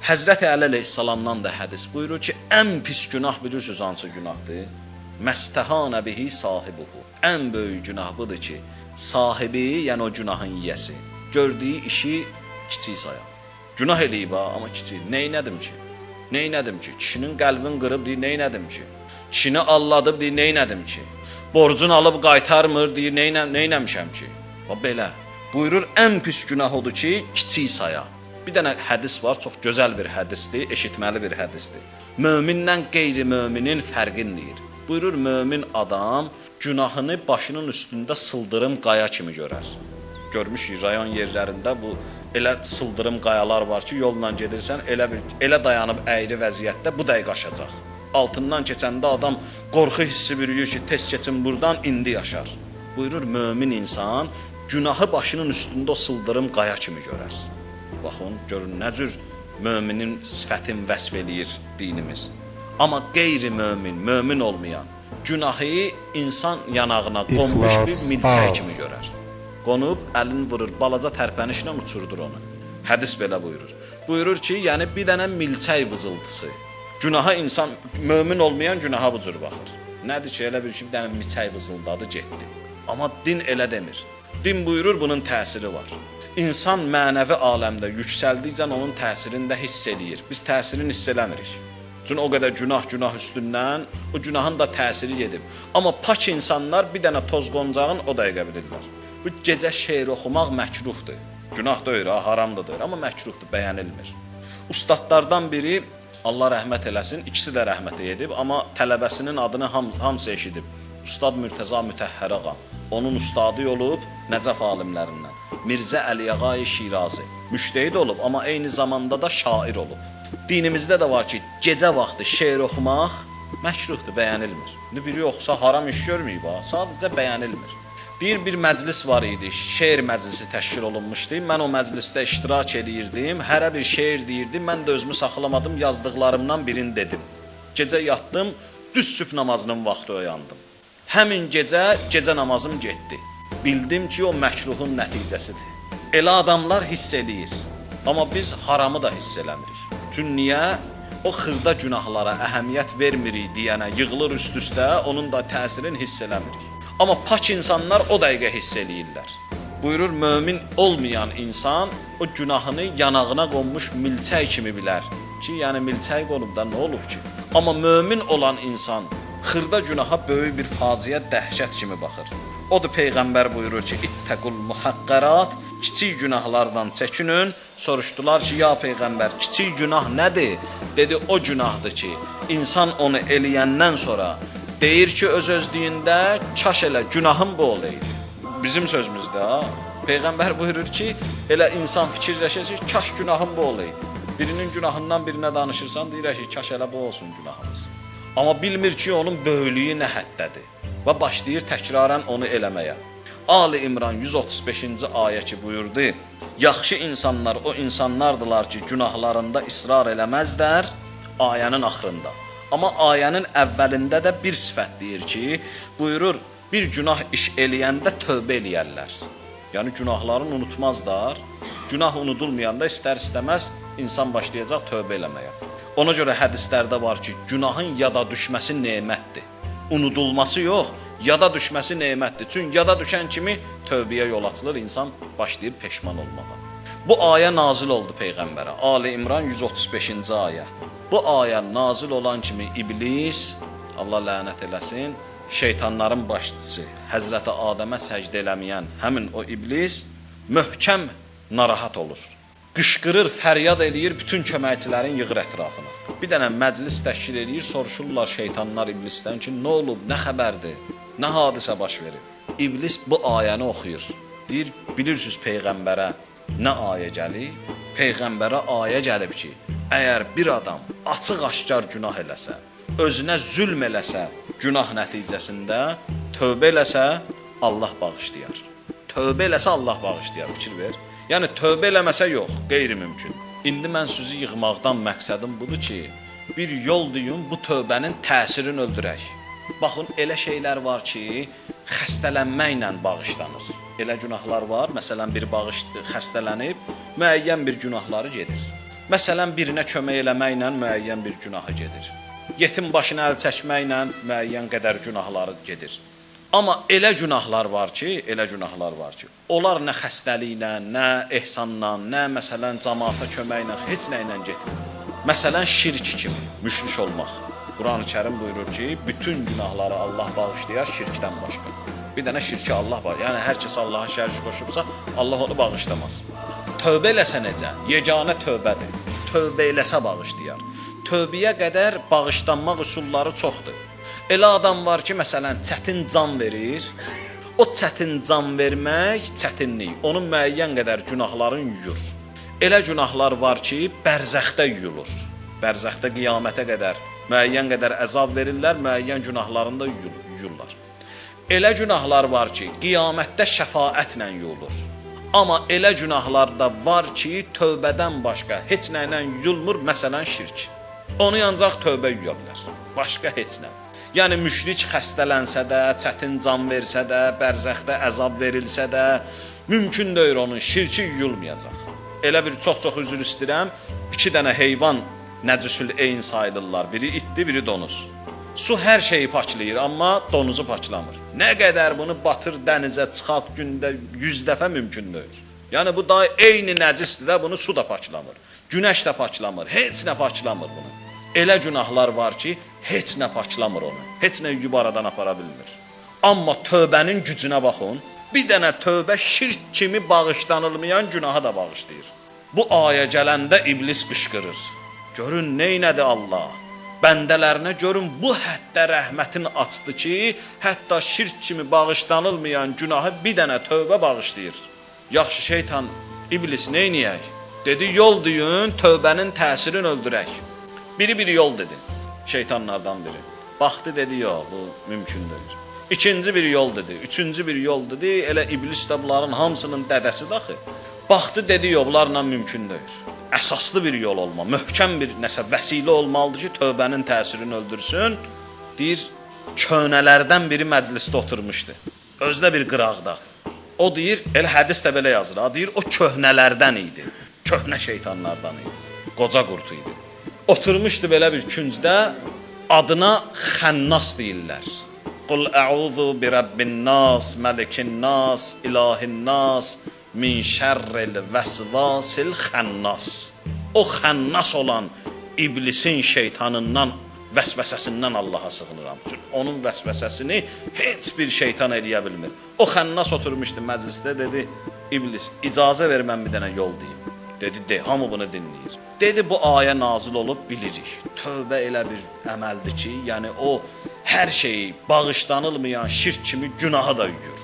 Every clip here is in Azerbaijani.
Həzrəti Əli əleyhissalamdan da hədis buyurur ki, ən pis günah bilirsiniz hansı günahdır? Məstəhanə bihi sahibuhu. Ən böyük günah budur ki, sahibi, yəni o günahın yiyəsi, gördüyü işi kiçik sayar. Günah eləyib ha, amma kiçik. Neynədim ki? Neynədim ki? Kişinin qəlbini qırıb deyir, neynədim ki? Kişini alladıb deyir, neynədim ki? Borcunu alıb qaytarmır deyir, neynəmişəm ki? Belə. Buyurur, ən pis günah odur ki, kiçik sayar. Bir dənə hədis var, çox gözəl bir hədisdir, eşitməli bir hədisdir. Möminlə qeyri-möminin fərqini deyir. Buyurur, mömin adam günahını başının üstündə sıldırım qaya kimi görər. Görmüşük rayon yerlərində bu elə sıldırım qayalar var ki, yolla gedirsən, elə dayanıb əyri vəziyyətdə bu dəqiqə aşacaq. Altından keçəndə adam qorxu hissi bürüyür ki, tez keçin buradan, indi yaşar. Buyurur, mömin insan günahı başının üstündə o sıldırım qaya kimi görər. Baxın, görün nə cür möminin sifətini vəsf eləyir dinimiz. Amma qeyri-mömin, mömin olmayan günahı insan yanağına qonmuş bir milçək kimi görər. Qonub, əlini vurur, balaca tərpənişlə uçurdur onu. Hədis belə buyurur. Buyurur ki, yəni bir dənə milçək vızıltısı. Günaha insan, mömin olmayan günaha bu cür baxır. Nədir ki, elə bir ki, bir dənə milçək vızıldadı, getdi. Amma din elə demir. Din buyurur, bunun təsiri var. İnsan mənəvi aləmdə yüksəldikcə onun təsirini də hiss eləyir. Biz təsirini hiss eləmirik. Çünki o qədər günah üstündən o günahın da təsiri gedib. Amma pak insanlar bir dənə toz qoncağın o dəqiqə bilirlər. Bu gecə şeir oxumaq məkruhdur. Günah deyil, haramdır, amma məkruhdur, bəyənilmir. Ustadlardan biri, Allah rəhmət eləsin, ikisi də rəhmət edib, amma tələbəsinin adını hamısı eşidib. Ustad Mürtəza Mütəhhər ağam. Onun ustadı olub Nəcəf alimlərindən. Mirzə Əliyağay Şirazi. Müştəhid olub, amma eyni zamanda da şair olub. Dinimizdə də var ki, gecə vaxtı şeir oxumaq məkruhdur, bəyənilmir. Biri oxusa haram iş görməyib, sadəcə bəyənilmir. Deyir, bir məclis var idi, şeir məclisi təşkil olunmuşdu. Mən o məclisdə iştirak edirdim, hərə bir şeir deyirdim, mən də özümü saxlamadım, yazdıqlarımdan birini dedim. Gecə yatdım, düz sübh namazının vaxtı oyandım. Həmin gecə namazım getdi. Bildim ki, o məkruhun nəticəsidir. Elə adamlar hiss eləyir, amma biz haramı da hiss eləmirik. Çünki niyə? O xırda günahlara əhəmiyyət vermirik deyənə yığılır üst-üstə, onun da təsirini hiss eləmirik. Amma pak insanlar o dəqiqə hiss eləyirlər. Buyurur, mömin olmayan insan o günahını yanağına qonmuş milçək kimi bilər. Ki, yəni milçək qonub da nə olub ki? Amma mömin olan insan xırda günaha böyük bir faciə, dəhşət kimi baxır. Odur Peyğəmbər buyurur ki, İttəqul muhaqqarat, kiçik günahlardan çəkinin. Soruşdular ki, ya Peyğəmbər, kiçik günah nədir? Dedi, o günahdır ki, insan onu eləyəndən sonra deyir ki, öz-özlüyündə kaş elə günahım bu olaydı. Bizim sözümüzdə, Peyğəmbər buyurur ki, elə insan fikirləşir ki, kaş günahım bu olaydı. Birinin günahından birinə danışırsan, deyir ki, kaş elə bu olsun günahımız. Amma bilmir ki, onun böyüklüyü nə həddədir və başlayır təkrarən onu eləməyə. Ali İmran 135-ci ayə ki buyurdu, yaxşı insanlar o insanlardılar ki, günahlarında israr eləməzlər, ayənin axırında. Amma ayənin əvvəlində də bir sifət deyir ki, buyurur, bir günah iş eləyəndə tövbə eləyərlər. Yəni günahlarını unutmazlar, günah unudulmayanda istər-istəməz insan başlayacaq tövbə eləməyə. Ona görə hədislərdə var ki, günahın yada düşməsi nemətdir. Unudulması yox, yada düşməsi nemətdir. Çünki yada düşən kimi tövbəyə yol açılır, insan başlayır peşman olmağa. Bu ayə nazil oldu Peyğəmbərə. Ali İmran 135-ci ayə. Bu ayə nazil olan kimi iblis, Allah lənət eləsin, şeytanların başçısı, Həzrəti Adəmə səcdə eləməyən həmin o iblis möhkəm narahat olur. Qışqırır, fəryad eləyir, bütün köməkçilərin yığır ətrafına. Bir dənə məclis təşkil eləyir, soruşurlar şeytanlar iblisdən ki, nə olub, nə xəbərdir, nə hadisə baş verib. İblis bu ayəni oxuyur. Deyir, bilirsiniz Peyğəmbərə nə ayə gəlib? Peyğəmbərə ayə gəlib ki, əgər bir adam açıq-aşkar günah eləsə, özünə zülm eləsə, günah nəticəsində tövbə eləsə, Allah bağışlayar. Tövbə eləsə Allah bağışlayar, fikir ver. Yəni tövbə eləməsə yox, qeyri-mümkün. İndi mən sizi yığmaqdan məqsədim budur ki, bir yol deyim, bu tövbənin təsirini öldürək. Baxın, elə şeylər var ki, xəstələnməklə bağışlanır. Elə günahlar var, məsələn, bir xəstələnib, müəyyən bir günahları gedir. Məsələn, birinə kömək eləməklə müəyyən bir günahı gedir. Yetim başına əl çəkməklə müəyyən qədər günahları gedir. Amma elə günahlar var ki, onlar nə xəstəliklə, nə ehsanla, nə məsələn cəmaata köməklə, heç nə ilə getmir. Məsələn, şirk kimi, müşrik olmaq. Qurani-Kərim buyurur ki, bütün günahları Allah bağışlayar şirkdən başqa. Bir dənə şirki Allah var. Yəni hər kəs Allaha şərik qoşubsa, Allah onu bağışlamaz. Tövbə eləsə necə? Yeganə tövbədir. Tövbə eləsə bağışlayar. Tövbəyə qədər bağışlanmaq üsulları çoxdur. Elə adam var ki, məsələn, çətin can verir. O çətin can vermək çətinlik. Onun müəyyən qədər günahların yuyur. Elə günahlar var ki, bərzəxdə yuyulur. Bərzəxdə qiyamətə qədər müəyyən qədər əzab verirlər, müəyyən günahlarında yuyurlar. Elə günahlar var ki, qiyamətdə şəfaətlə yuyulur. Amma elə günahlar da var ki, tövbədən başqa heç nə ilə yuyulmur, məsələn şirk. Onu ancaq tövbə yuya bilər, başqa heç nə. Yəni müşrik xəstələnsə də, çətin can versə də, bərzəxdə əzab verilsə də, mümkün deyil onun şirki yuyulmayacaq. Elə bir çox üzr istəyirəm, 2 dənə heyvan nəcüsül eyn sayılırlar. Biri itdi, biri donuz. Su hər şeyi paklayır, amma donuzu paklamır. Nə qədər bunu batır dənizə, çıxart gündə 100 dəfə mümkün deyil. Yəni bu da eyni nəcisdir də, bunu su da paklamır. Günəş də paklamır, heç nə paklamır bunu. Elə günahlar var ki, heç nə paklamır onu. Heç nə yuyub aradan apara bilmir. Amma tövbənin gücünə baxın. Bir dənə tövbə şirk kimi bağışlanılmayan günahı da bağışlayır. Bu ayə gələndə iblis qışqırır. Görün neynədi Allah? Bəndələrinə görün bu həddə rəhmətin açdı ki, hətta şirk kimi bağışlanılmayan günahı bir dənə tövbə bağışlayır. Yaxşı şeytan, iblis neyniyək? Dedi, yol deyin, tövbənin təsirini öldürək. Biri yol dedi, şeytanlardan biri. Baxdı dedi, yox, bu mümkün deyil. İkinci bir yol dedi, üçüncü bir yol dedi, elə iblis də bunların hamısının dədəsi daxı. Baxdı dedi, yox, bunlarla mümkün deyil. Əsaslı bir yol olma, möhkəm bir nəsə vəsilə olmalıdır ki, tövbənin təsirini öldürsün. Deyir, köhnələrdən biri məclisdə oturmuşdu, özdə bir qıraqda. O deyir, elə hədis də belə yazır, deyir, o köhnələrdən idi, köhnə şeytanlardan idi, qoca qurtu idi. Oturmuşdu belə bir küncdə, adına Xənnas deyirlər. Qul əuzu bi Rabbin nas, məlikin nas, ilahin nas, min şərril vəsvasil xənnas. O xənnas olan iblisin şeytanından, vəsvəsəsindən Allaha sığınıram. Çünki onun vəsvəsəsini heç bir şeytan eləyə bilmir. O xənnas oturmuşdu məclisdə, dedi, iblis, icazə ver mən bir dənə yol deyim. Dedi, de, hamı bunu dinləyir. Dedi, bu ayə nazil olub bilirik. Tövbə elə bir əməldir ki, yəni o hər şeyi bağışlanılmayan şirk kimi günahı da yuyur.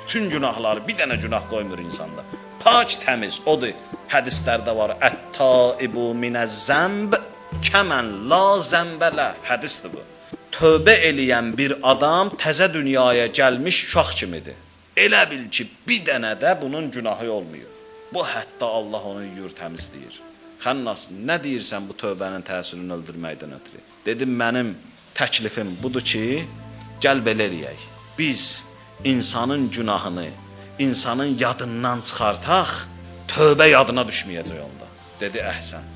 Bütün günahları, bir dənə günah qoymur insanda. Pak təmiz, odur. Hədislərdə var, ət-taibu minəz-zəmb kəmən la zəmbələ. Hədisdir bu. Tövbə eləyən bir adam təzə dünyaya gəlmiş uşaq kimidir. Elə bil ki, bir dənə də bunun günahı olmuyor. Bu hətta Allah onu yuyur, təmizləyir. Xənnas, nə deyirsən bu tövbənin təsirini öldürməkdən ötürü? Dedim, mənim təklifim budur ki, gəl belə eləyək. Biz insanın günahını, insanın yadından çıxartaq, tövbə yadına düşməyəcək onda. Dedi, əhsən.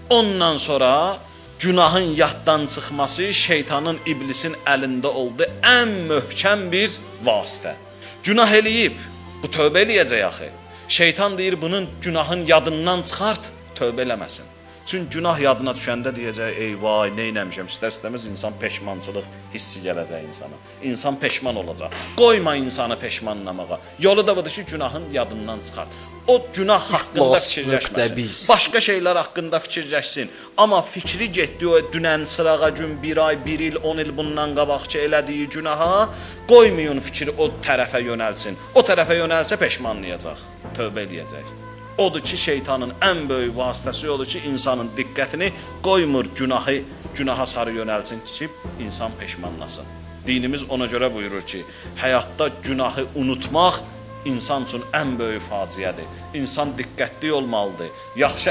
Ondan sonra günahın yaddan çıxması şeytanın, iblisin əlində oldu ən möhkəm bir vasitə. Günah eləyib, bu tövbə eləyəcək axı. Şeytan deyir, bunun günahın yadından çıxart, tövbə eləməsin. Çünki günah yadına düşəndə deyəcək, ey vay, neynəmişəm, istər-istəməz insan peşmançılıq hissi gələcək insana. İnsan peşman olacaq. Qoyma insanı peşmanlamağa. Yolu da budur ki, günahın yadından çıxart. O günah haqqında fikirləşməsin. Başqa şeylər haqqında fikirləşsin. Amma fikri getdi o dünən sırağa gün, 1 ay, 1 il, 10 il bundan qabaqçı elədiyi günaha, qoymayın fikri o tərəfə yönəlsin. O tərəfə yönəlsə peşmanlayacaq, tövbə eləyəcək. Odur ki, şeytanın ən böyük vasitəsi odur ki, insanın diqqətini qoymur günaha sarı yönəlsin ki, insan peşmanlasın. Dinimiz ona görə buyurur ki, həyatda günahı unutmaq insan üçün ən böyük faciədir. İnsan diqqətli olmalıdır. Yaxşı